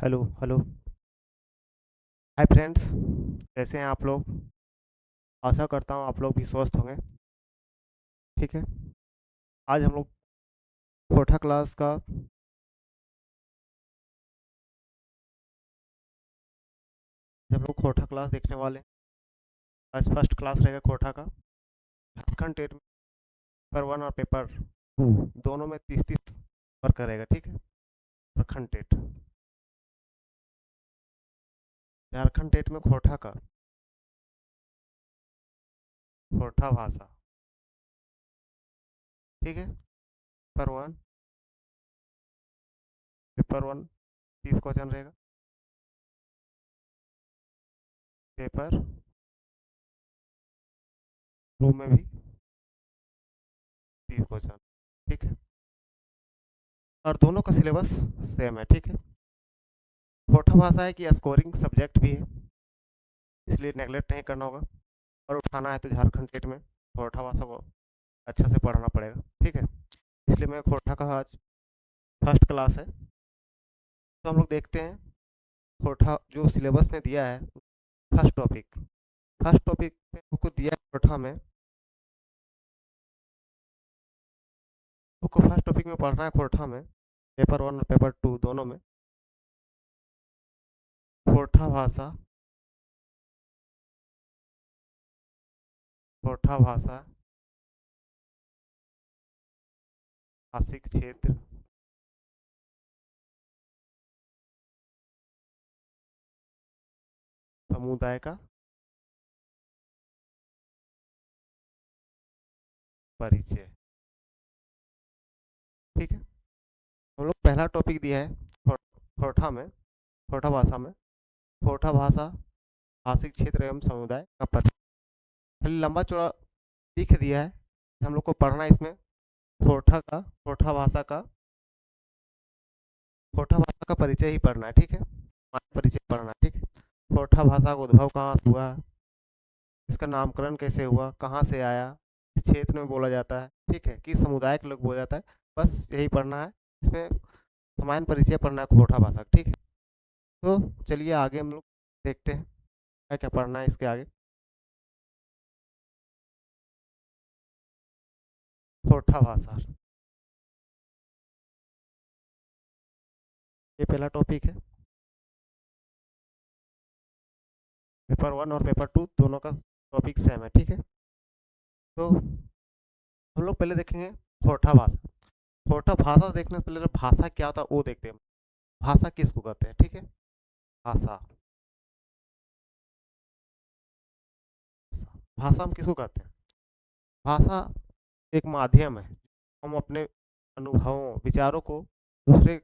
Hello hello. Hi friends, कैसे हैं आप लोग? आशा करता हूँ आप लोग भी स्वस्थ होंगे। ठीक है। आज हम लोग कोठा क्लास का हम लोग कोठा क्लास देखने वाले हैं। आज फर्स्ट क्लास रहेगा कोठा का। झारखंड टेट में पेपर वन और पेपर टू दोनों में 30-30 पर करेगा। ठीक है। झारखंड टेट झारखंड टेट में कोठा का कोठा भाषा। ठीक है। पेपर वन 30 क्वेश्चन रहेगा। पेपर टू में भी 30 क्वेश्चन। ठीक है। और दोनों का सिलेबस सेम है। ठीक है। कोठा भाषा है कि स्कोरिंग सब्जेक्ट भी है, इसलिए नेगलेक्ट नहीं करना होगा। और उठाना है तो झारखंड टेट में कोठा भाषा को अच्छा से पढ़ना पड़ेगा। ठीक है। इसलिए मैं कोठा का आज फर्स्ट क्लास है, तो हम लोग देखते हैं कोठा जो सिलेबस में दिया है। फर्स्ट टॉपिक में हमको दिया है कोठा में। हमको फर्स्ट टॉपिक में पढ़ना है कोठा में, पेपर वन और पेपर टू दोनों में कोठा भाषा। कोठा भाषा भाषिक क्षेत्र समुदाय का परिचय। ठीक है। हम लोग पहला टॉपिक दिया है कोठा में, कोठा भाषा में कोठा भाषा भाषिक क्षेत्र एवं समुदाय का परिचय। खाली लंबा चौड़ा लिख दिया है। हम लोग को पढ़ना है इसमें कोठा का कोठा भाषा का परिचय ही पढ़ना है। ठीक है। परिचय पढ़ना है। ठीक है। कोठा भाषा का उद्भव कहाँ से हुआ, इसका नामकरण कैसे हुआ, कहाँ से आया, इस क्षेत्र में बोला जाता है, ठीक है, किस समुदाय के लोग बोला जाता है, बस यही पढ़ना है। इसमें सामान्य परिचय पढ़ना है कोठा भाषा। ठीक है। तो चलिए आगे हम लोग देखते हैं क्या क्या पढ़ना है इसके आगे। कोठा भाषा ये पहला टॉपिक है। पेपर वन और पेपर टू दोनों का टॉपिक सेम है। ठीक है। तो हम लोग पहले देखेंगे कोठा भाषा। कोठा भाषा देखने से पहले तो भाषा क्या होता है वो देखते हैं। भाषा किसको कहते हैं? ठीक है। भाषा भाषा हम किसको कहते हैं? भाषा एक माध्यम है। हम अपने अनुभवों विचारों को दूसरे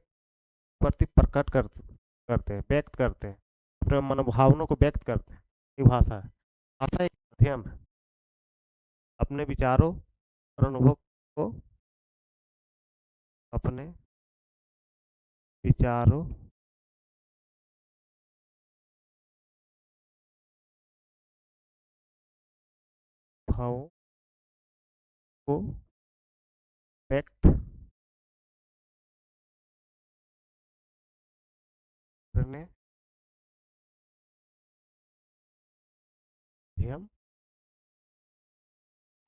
प्रति प्रकट करते हैं, व्यक्त करते हैं, अपने मनोभावनों को व्यक्त करते हैं। ये भाषा है। भाषा एक माध्यम है अपने विचारों और अनुभव को, अपने विचारों भावों को व्यक्त करने माध्यम।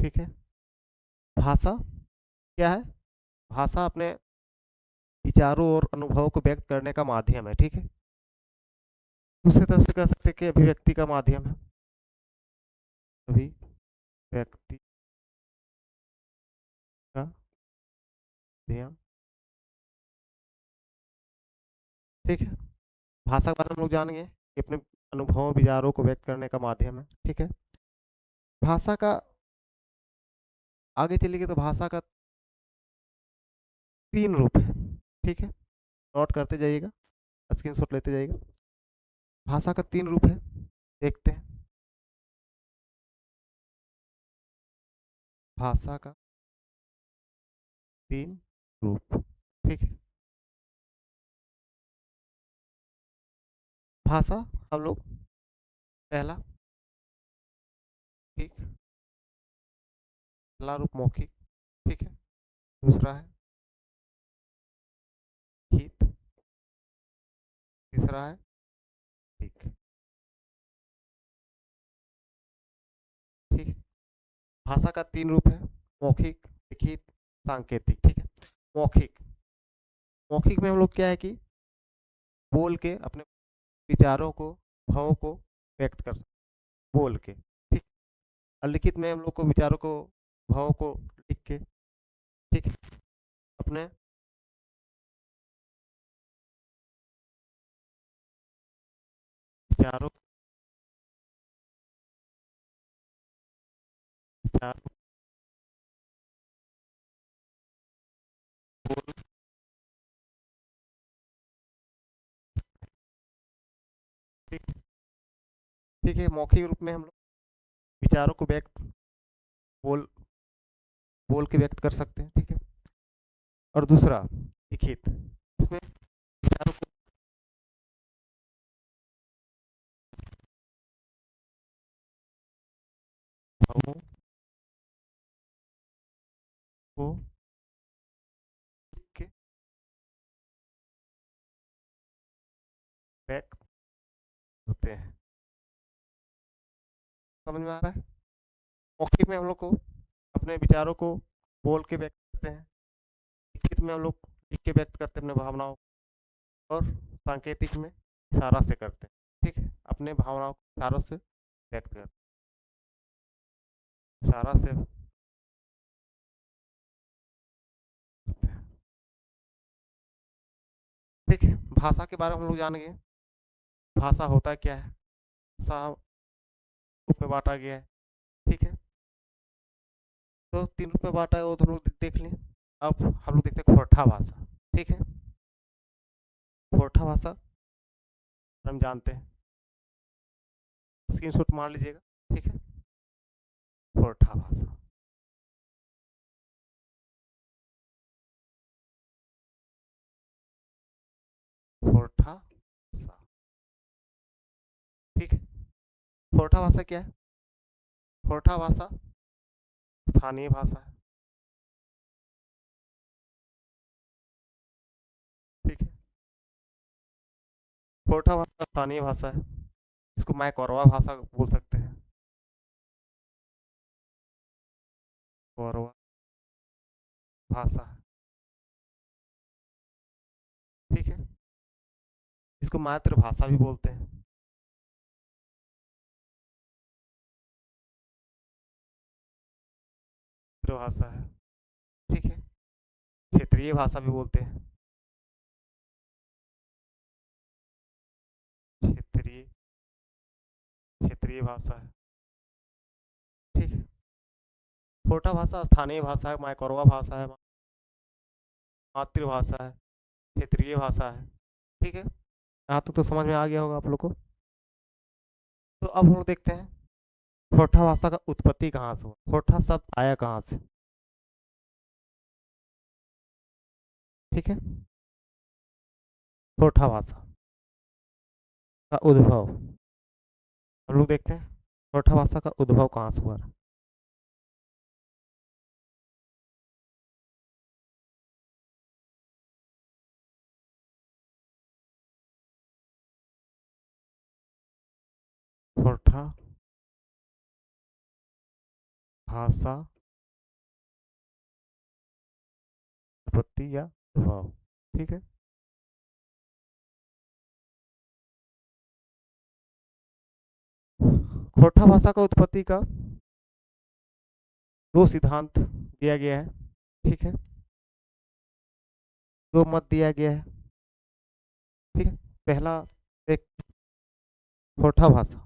ठीक है। भाषा क्या है? भाषा अपने विचारों और अनुभवों को व्यक्त करने का माध्यम है। ठीक है। दूसरी तरफ से कह सकते हैं कि अभिव्यक्ति का माध्यम है। अभिव्यक्ति का माध्यम। ठीक है। भाषा के बारे में हम लोग जानेंगे कि अपने अनुभवों विचारों को व्यक्त करने का माध्यम है। ठीक है। भाषा का आगे चलिए तो भाषा का 3 रूप है। ठीक है। नोट करते जाइएगा, स्क्रीनशॉट लेते जाइएगा। भाषा का 3 रूप है, देखते हैं। भाषा का 3 रूप। ठीक है। भाषा हम लोग पहला ठीक, पहला रूप मौखिक। ठीक है। दूसरा है गीत। तीसरा है ठीक। ठीक। भाषा का 3 रूप है, मौखिक, लिखित, सांकेतिक। ठीक है। मौखिक, मौखिक में हम लोग क्या है कि बोल के अपने विचारों को, भावों को व्यक्त कर सकते, बोल के। ठीक। और लिखित में हम लोग को विचारों को, भावों को लिख के, ठीक है, अपने विचारों, विचारों को बोल। ठीक। ठीक है। मौखिक रूप में हम लोग विचारों को व्यक्त, बोल, बोल के व्यक्त कर सकते हैं। ठीक है। और दूसरा लिखित, इसमें विचारों को, भावों को लिख के व्यक्त होते हैं। समझ में आ रहा है? मौखिक में हम लोग को अपने विचारों को बोल के व्यक्त करते हैं, लिखित में हम लोग लिख के व्यक्त करते हैं अपने भावनाओं को, और सांकेतिक में इशारा से करते हैं। ठीक है। अपने भावनाओं को इशारों से व्यक्त करते हैं, इशारा से करते हैं। ठीक है। भाषा के बारे में हम लोग जान गए, भाषा होता क्या है, भाषा रूप में बांटा गया है। ठीक है। तो 3 रूप में बांटा है, वो तो हम लोग देख लें। अब हम लोग देखते हैं खोरठा भाषा। ठीक है। खोरठा भाषा हम जानते हैं, स्क्रीनशॉट मार लीजिएगा। ठीक है। खोरठा भाषा, खोरठा भाषा। ठीक है। खोरठा भाषा क्या है? खोरठा भाषा स्थानीय भाषा है। ठीक है। खोरठा भाषा स्थानीय भाषा है, इसको मैं कौरवा भाषा बोल सकते हैं। कौरवा भाषा है। ठीक है। इसको मातृभाषा भी बोलते हैं। मातृभाषा है। ठीक है। क्षेत्रीय भाषा भी बोलते हैं। क्षेत्रीय, क्षेत्रीय भाषा है। ठीक है। खोरठा भाषा स्थानीय भाषा है, मायकौरवा भाषा है, मातृभाषा है, क्षेत्रीय भाषा है। ठीक है। यहाँ तक तो समझ में आ गया होगा आप लोग को। तो अब हम लोग देखते हैं खोरठा भाषा का उत्पत्ति कहाँ से हुआ, खोरठा शब्द आया कहाँ से। ठीक है। खोरठा भाषा का उद्भव हम लोग देखते हैं, खोरठा भाषा का उद्भव कहाँ से हुआ। खोरठा भाषा उत्पत्ति या उद्भव। ठीक है। खोरठा भाषा का उत्पत्ति का 2 सिद्धांत दिया गया है। ठीक है। 2 मत दिया गया है। ठीक है। पहला, एक खोरठा भाषा,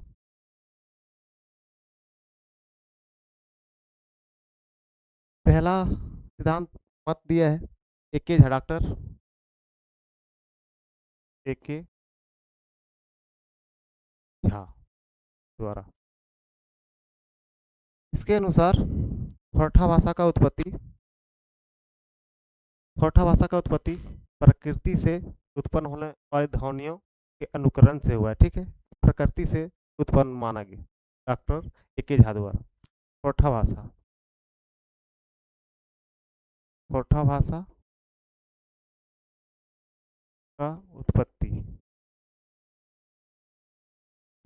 पहला सिद्धांत मत दिया है ए के झा, डॉक्टर ए के झा द्वारा। इसके अनुसार खोरठा भाषा का उत्पत्ति, खोरठा भाषा का उत्पत्ति प्रकृति से उत्पन्न होने वाली ध्वनियों के अनुकरण से हुआ है। ठीक है। प्रकृति से उत्पन्न माना गया डॉक्टर ए के झा द्वारा। खोरठा भाषा, खोरठा भाषा का उत्पत्ति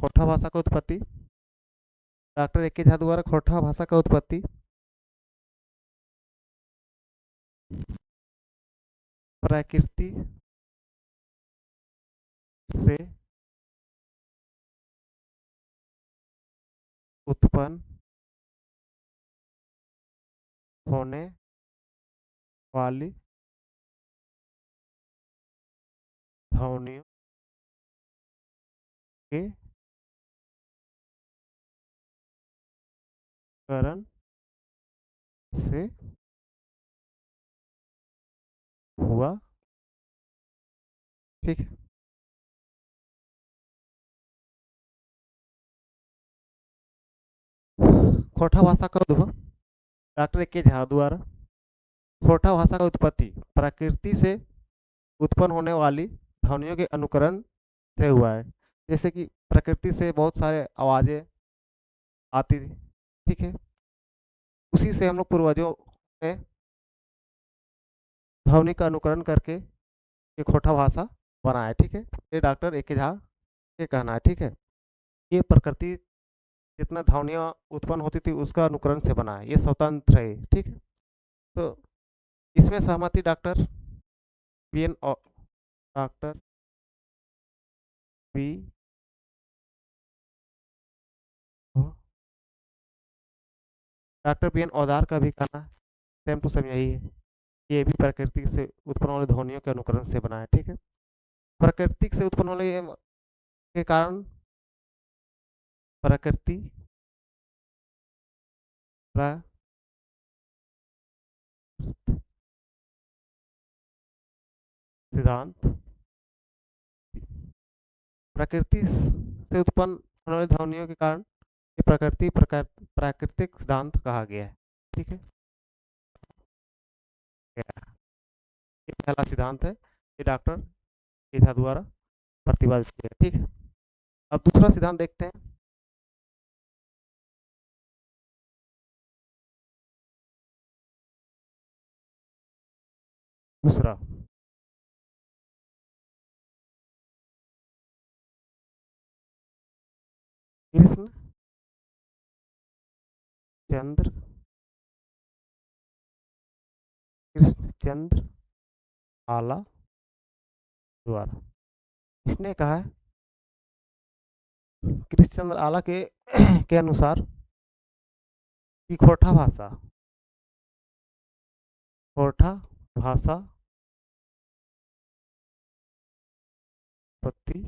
खोटा भाषा का उत्पत्ति। डॉक्टर ए के झा द्वारा खोटा भाषा का उत्पत्ति प्रकृति से उत्पन्न होने वाली ध्वनियों के करण से हुआ। ठीक है। खोटा भाषा का उद्भव। डॉक्टर ए के झा द्वारा खोटा भाषा का उत्पत्ति प्रकृति से उत्पन्न होने वाली ध्वनियों के अनुकरण से हुआ है। जैसे कि प्रकृति से बहुत सारे आवाजें आती थी। ठीक है। उसी से हम लोग पूर्वजों ने ध्वनि का अनुकरण करके ये खोटा भाषा बनाया है। ठीक है। ये डॉक्टर ए के झा के कहना है। ठीक है। ये प्रकृति जितना ध्वनियाँ उत्पन्न होती थी उसका अनुकरण से बना है, ये स्वतंत्र है। ठीक है। तो इसमें सहमति doctor B N doctor B doctor B N औदार का भी कहना है सेम टू सेम यही है। ये भी प्रकृति से उत्पन्न होने ध्वनियों के अनुकरण से बना है। ठीक है। प्राकृतिक से उत्पन्न होने के कारण प्रकृति प्रा- सिद्धांत प्रकृति से उत्पन्न होने वाली ध्वनियों के कारण ये प्राकृतिक सिद्धांत कहा गया है। ठीक है। ये पहला सिद्धांत है, ये डॉक्टर केझा द्वारा प्रतिपादित किया है। ठीक है। अब दूसरा सिद्धांत देखते हैं। दूसरा कृष्ण चंद्र कृष्णचंद्र आला द्वारा इसने कहा है कृष्णचंद्र आला के के अनुसार कि खोटा भाषा उत्पत्ति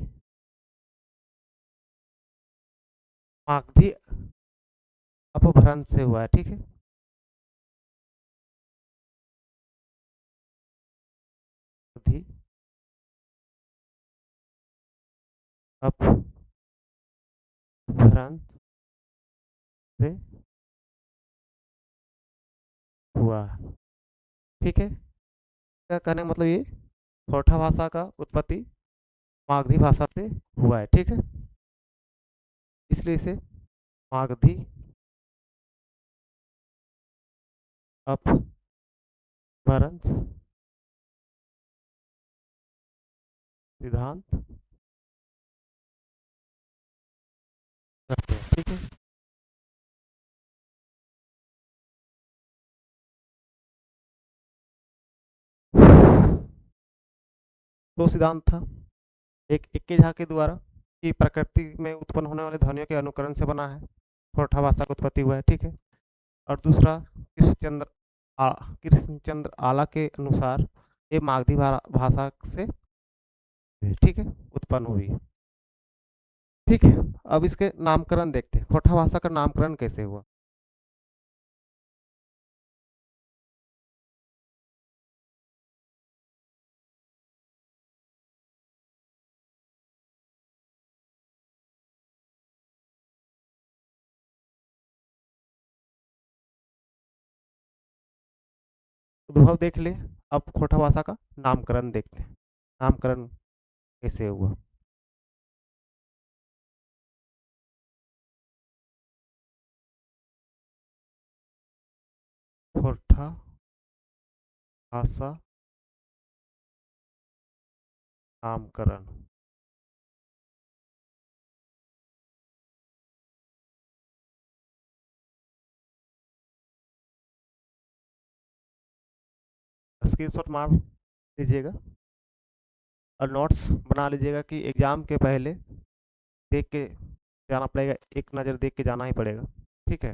मागधी अपभ्रंश से हुआ है। ठीक है। मागधी अपभ्रंश से हुआ। ठीक है। क्या कहने का मतलब ये खोटा भाषा का उत्पत्ति मागधी भाषा से हुआ है। ठीक है। इसलिए इसे मागधी अपभ्रंश सिद्धांत कहते हैं। ठीक है। दो सिद्धांत था, एक इक्के झा के द्वारा कि प्रकृति में उत्पन्न होने वाले ध्वनियों के अनुकरण से बना है, खोटा भाषा की उत्पत्ति हुआ है। ठीक है। और दूसरा कृष्णचंद्र आला के अनुसार ये मागधी भाषा से ठीक है उत्पन्न हुई है। ठीक है। अब इसके नामकरण देखते हैं, खोटा भाषा का नामकरण कैसे हुआ। उद्भव देख ले। अब खोटा भाषा का नामकरण देखते हैं, नामकरण कैसे हुआ। खोटा भाषा नामकरण स्क्रीनशॉट मार लीजिएगा और नोट्स बना लीजिएगा कि एग्ज़ाम के पहले देख के जाना पड़ेगा, एक नज़र देख के जाना ही पड़ेगा, ठीक है।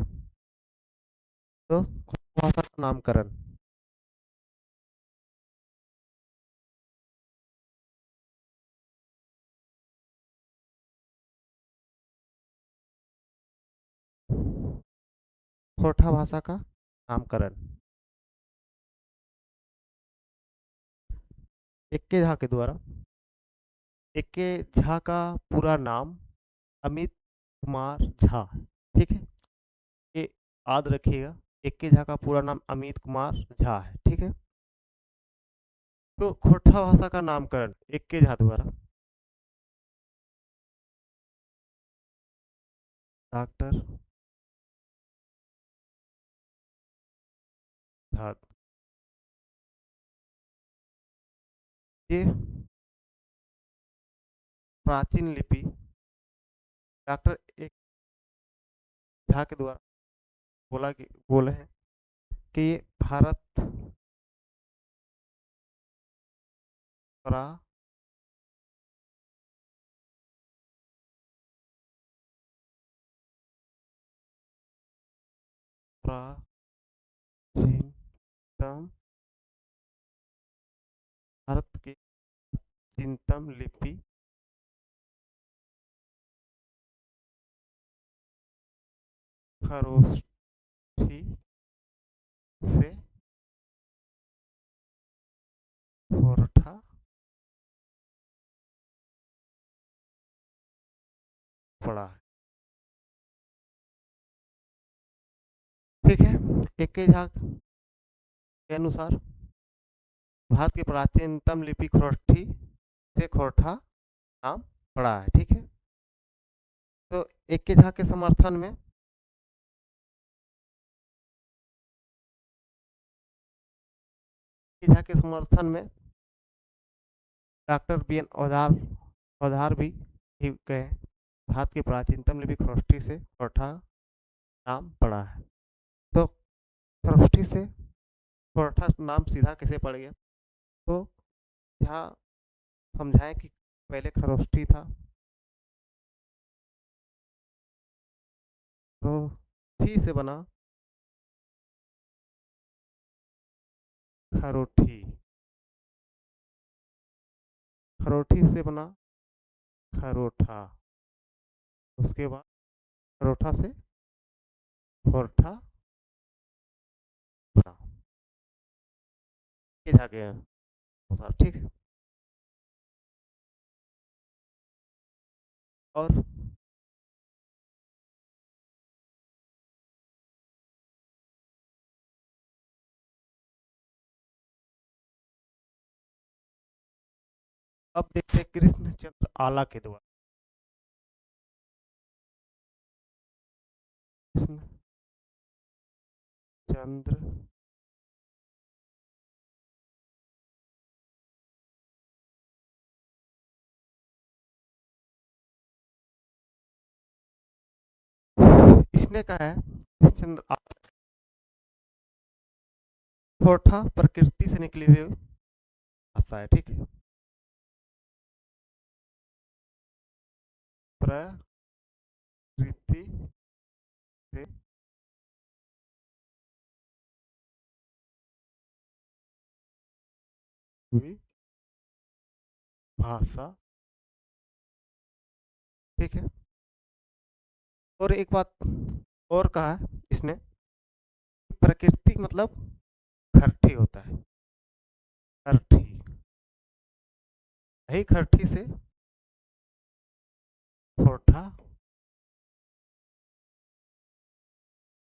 तो भाषा का नामकरण, खोरठा भाषा का नामकरण इक्के झा के द्वारा। इक्के झा का पूरा नाम अमित कुमार झा, ठीक है, ये याद रखिएगा। इक्के झा का पूरा नाम अमित कुमार झा है, ठीक है। तो खोरठा भाषा का नामकरण इक्के झा द्वारा डॉक्टर झा, ये प्राचीन लिपि डॉक्टर एक झा के द्वारा बोले हैं कि ये भारत प्राचीनतम भारत की प्राचीनतम लिपि खरोष्ठी से खोरठा पड़ा है, ठीक है। इक्के झा के अनुसार भारत की प्राचीनतम लिपि खरोष्ठी से खोरठा नाम पड़ा है, ठीक है। तो इक्के झा के समर्थन में इक्के झा के समर्थन में डॉक्टर बी एन औधार भी गए। भारत की प्राचीनतम लिपि खरोष्ठी से खोरठा नाम पड़ा है। तो खरोष्ठी से खोरठा नाम सीधा कैसे पड़ गया, तो यहाँ समझाएं कि पहले खरोष्ठी था, खरोठी से बना खरोठी, खरोठी से बना खरोठा, उसके बाद खरोठा से खोरठा बना, ये जाके अनुसार, ठीक है। और अब देखते हैं कृष्णचंद्र आला के द्वारा। कृष्णचंद्र इसने कहा है कृष्णचंद्र आला खोरठा प्रकृति से निकली हुई भाषा है, ठीक है। प्रकृति से हुई भाषा, ठीक है। और एक बात और कहा है इसने, प्रकृति मतलब खरठी होता है, खरठी, यही खरठी से खोरठा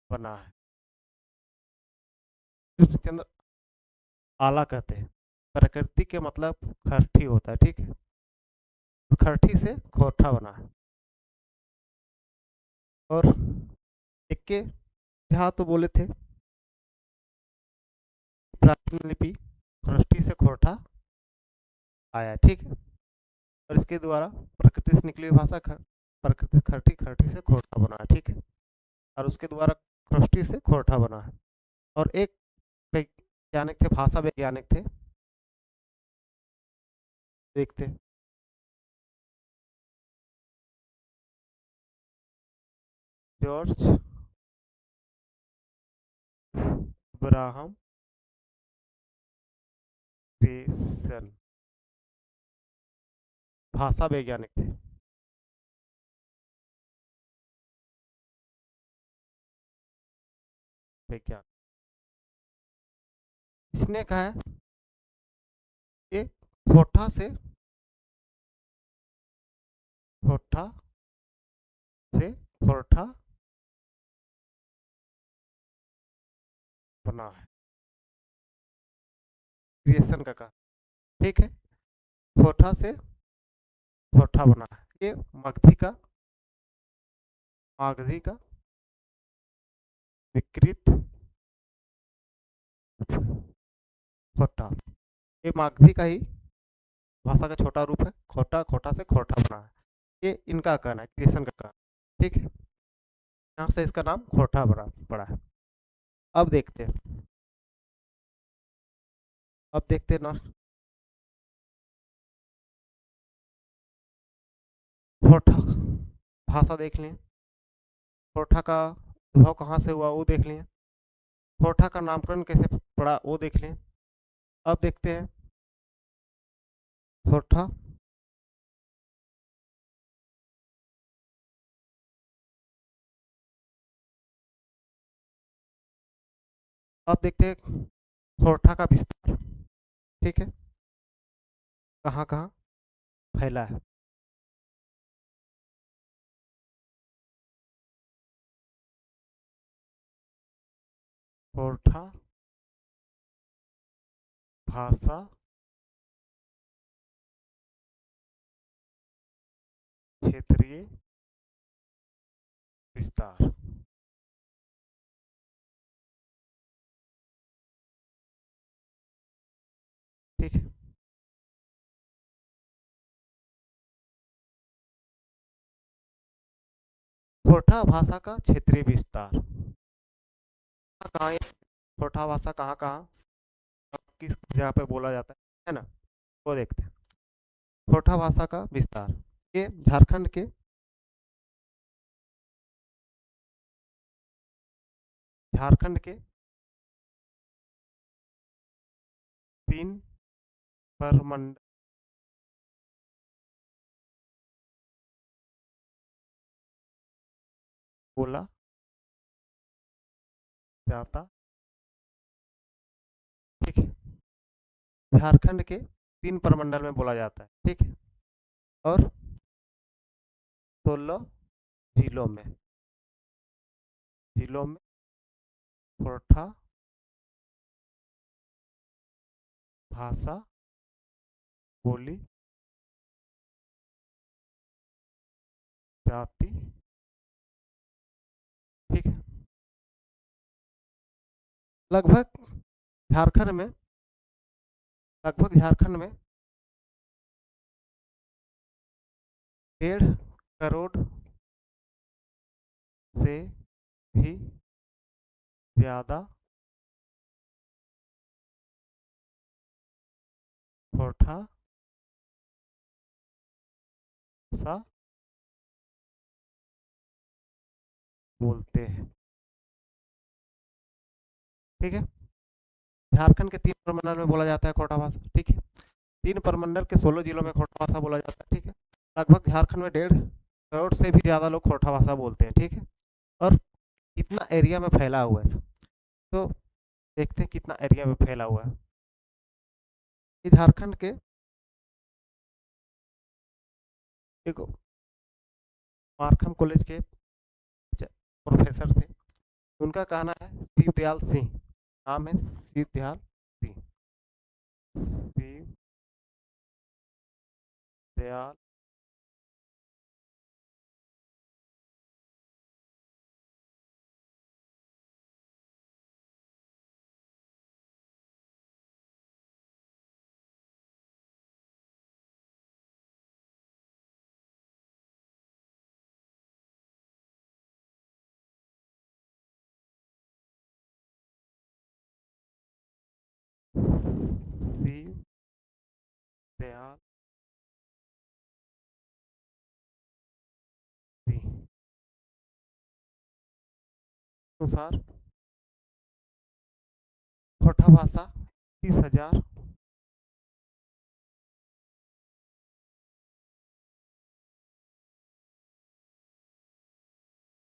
बना है। कृष्णचंद्र आला कहते हैं प्रकृति के मतलब खरठी होता है, ठीक है, खरठी से खोरठा बना है। और इक्के झा तो बोले थे प्राचीन लिपि खरठी से खोरठा आया, ठीक है। और इसके द्वारा प्रकृति से निकली हुई भाषा प्रकृति खरठी, खरठी से खोरठा बना है, ठीक है। और उसके द्वारा खरठी से खोरठा बना है। और एक वैज्ञानिक थे, भाषा वैज्ञानिक थे। देखते हैं। जॉर्ज अब्राहम ग्रेसन भाषा वैज्ञानिक थे। विज्ञान इसने कहा है कि खोटा से खोटा से खोटा बना है, क्रिएशन का कहा। ठीक है, खोटा से खोटा बना है, ये मागधी का विकृत खोटा, ये मागधी का ही भाषा का छोटा रूप है। खोटा खोटा से खोटा बना है, ये इनका कहना है, क्रिएशन का कहना। ठीक है, यहाँ से इसका नाम खोटा पड़ा है। अब देखते हैं, अब देखते हैं ना, खोटा भाषा देख लें, खोटा का उद्भव कहाँ से हुआ वो देख लें, खोटा का नामकरण कैसे पड़ा वो देख लें। अब देखते हैं खोटा अब देखते हैं खोटा का विस्तार। ठीक है, कहाँ कहाँ फैला है। खोटा भाषा क्षेत्रीय विस्तार। ठीक है, खोटा भाषा का क्षेत्रीय विस्तार कहाँ है, खोटा भाषा कहाँ कहाँ किस जगह पे बोला जाता है ना, वो देखते हैं। खोटा भाषा का विस्तार, ये झारखंड के 3 प्रमंडल बोला जाता। ठीक है, झारखंड के 3 प्रमंडल में बोला जाता है। ठीक है, और 16 जिलों में जिलों में खोरठा भाषा बोली जाती। ठीक है, लगभग झारखंड में लगभग झारखंड में 1.5 करोड़ से भी ज्यादा खोरठा भाषा बोलते हैं। ठीक है, झारखंड के 3 प्रमंडल में बोला जाता है खोरठा भाषा। ठीक है, 3 प्रमंडल के 16 जिलों में खोरठा भाषा बोला जाता है। ठीक है, लगभग झारखंड में 1.5 करोड़ से भी ज़्यादा लोग खोरठा भाषा बोलते हैं। ठीक है, और कितना एरिया में फैला हुआ है, तो देखते हैं कितना एरिया में फैला हुआ है। ये झारखंड के एक मारखम कॉलेज के प्रोफेसर थे, उनका कहना है, शिवदयाल सिंह नाम है, शिवदयाल सिंह, शिवदयाल ख्याल अनुसार खोटा भाषा 30,000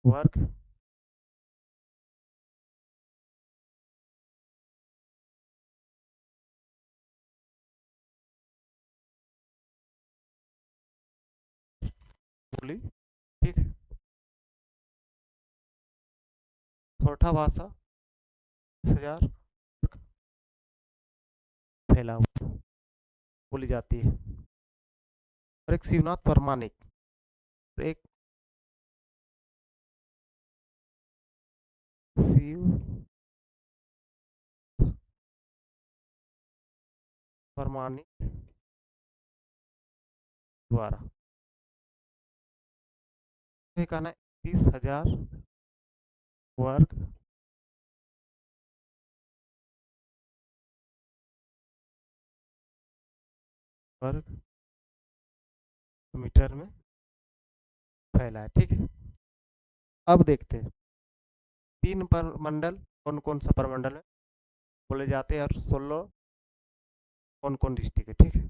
वर्ग बोली, ठीक है। खोटा भाषा 30,000 फैला हुआ बोली जाती है। और एक शिवनाथ परमाणिक, एक शिव परमाणिक द्वारा तो कहना है 30,000 वर्ग वर्ग मीटर में फैला है, ठीक है। अब देखते हैं 3 परमंडल कौन कौन सा परमंडल है बोले जाते हैं और 16 कौन कौन डिस्ट्रिक्ट है, ठीक है।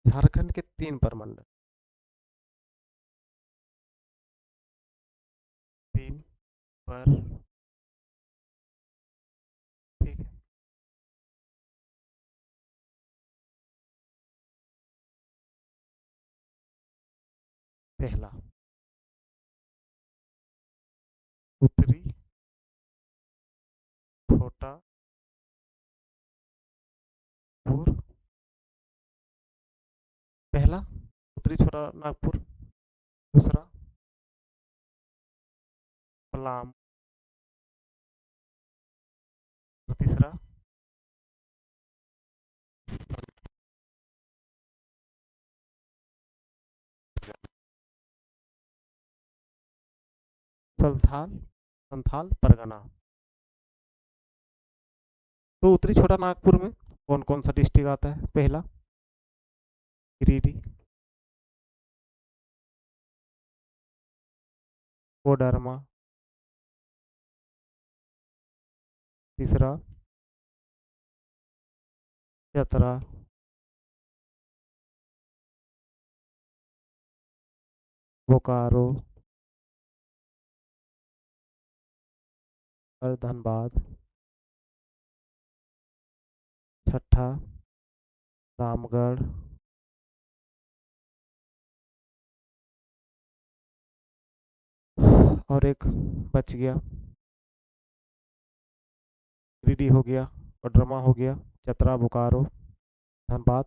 झारखंड के 3 परमंडल, 3 पर, ठीक है। पहला उत्तरी छोटा नागपुर, पहला उत्तरी छोटा नागपुर, दूसरा पलाम, और तीसरा संथाल संथाल परगना। तो उत्तरी छोटा नागपुर में कौन कौन सा डिस्ट्रिक्ट आता है? पहला गिरिडीह, कोडरमा, तीसरा चतरा, बोकारो और धनबाद, छठा रामगढ़, और एक बच गया गिरिडीह हो गया, कोडरमा हो गया, चतरा, बोकारो, धनबाद,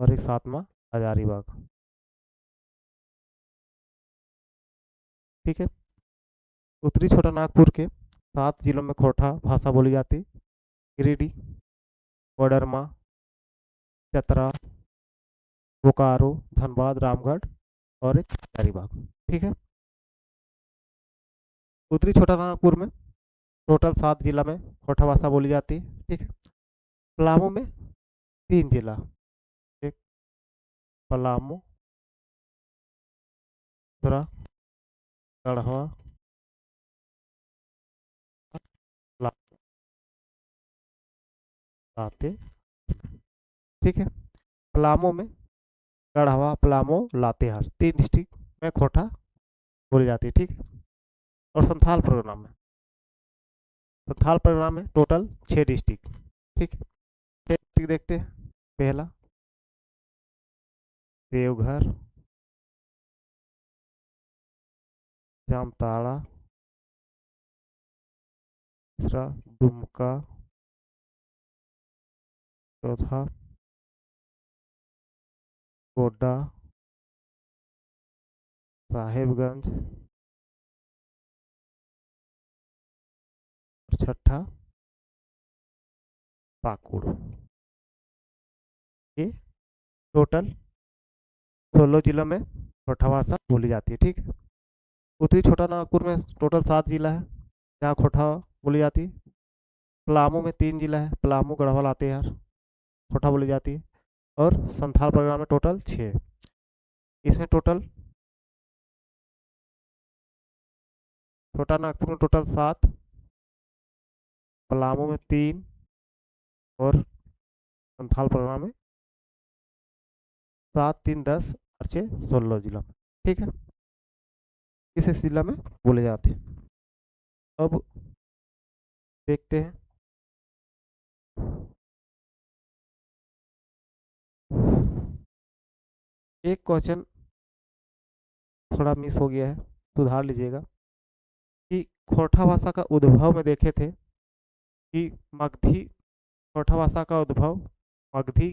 और एक सातवां हजारीबाग, ठीक है। उत्तरी छोटा नागपुर के 7 जिलों में खोरठा भाषा बोली जाती है। गिरिडीह, कोडरमा, चतरा, बोकारो, धनबाद, रामगढ़ और एक हजारीबाग, ठीक है। उत्तरी छोटा नागपुर में टोटल 7 जिला में खोरठा भाषा बोली जाती है, ठीक है। पलामू में 3 जिला, एक पलामू, दूसरा गढ़वा, लाते, ठीक है। पलामू में गढ़वा, पलामू, लातेहार 3 डिस्ट्रिक्ट में खोरठा बोली जाती है, ठीक है। और संथाल प्रोग्राम में टोटल 6 डिस्ट्रिक्ट, ठीक है। 6 डिस्ट्रिक्ट देखते हैं। पहला देवघर, जामताड़ा, तीसरा दुमका, चौथा गोड्डा, साहेबगंज और छठा पाकुड़। ये टोटल 16 जिलों में खोरठा भाषा बोली जाती है, ठीक है। उत्तरी छोटा नागपुर में टोटल 7 जिला है जहाँ खोरठा बोली जाती है। पलामू में 3 जिला है, पलामू, गढ़वाल, लातेहार, कोठा बोली जाती है। और संथाल परगना में टोटल 6। इसमें टोटल छोटा नागपुर में टोटल 7, पलामू में 3 और संथाल परगना में 7, 3, 10 और 6, 16 जिला में। ठीक है, इस जिला में बोले जाते हैं। अब देखते हैं एक क्वेश्चन थोड़ा मिस हो गया है, सुधार लीजिएगा। कि खोरठा भाषा का उद्भव में देखे थे कि मगधी, खोरठा भाषा का उद्भव मगधी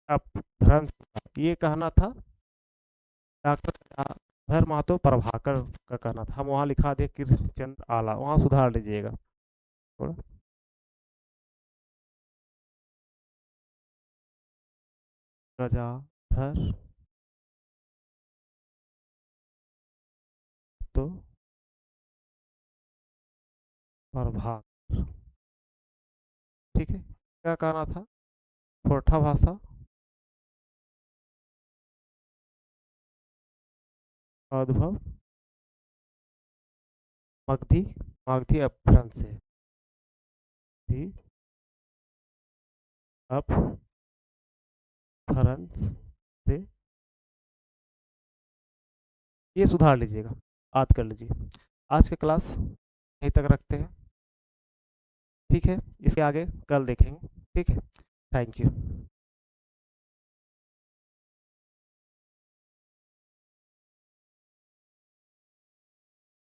अपभ्रंश, ये कहना था डॉक्टर धर महतो प्रभाकर का कहना था। हम वहाँ लिखा दे कृष्णचंद्र आला, वहाँ सुधार लीजिएगा थोड़ा। गजाधर तो प्रभाकर, ठीक है। क्या कहना था? खोरठा भाषा का उद्भव मगधी, मगधी अपभ्रंश से, मगधी अपभ्रंश से, ये सुधार लीजिएगा, याद कर लीजिए। आज की क्लास यहीं तक रखते हैं, ठीक है। इसके आगे कल देखेंगे, ठीक है। Thank you.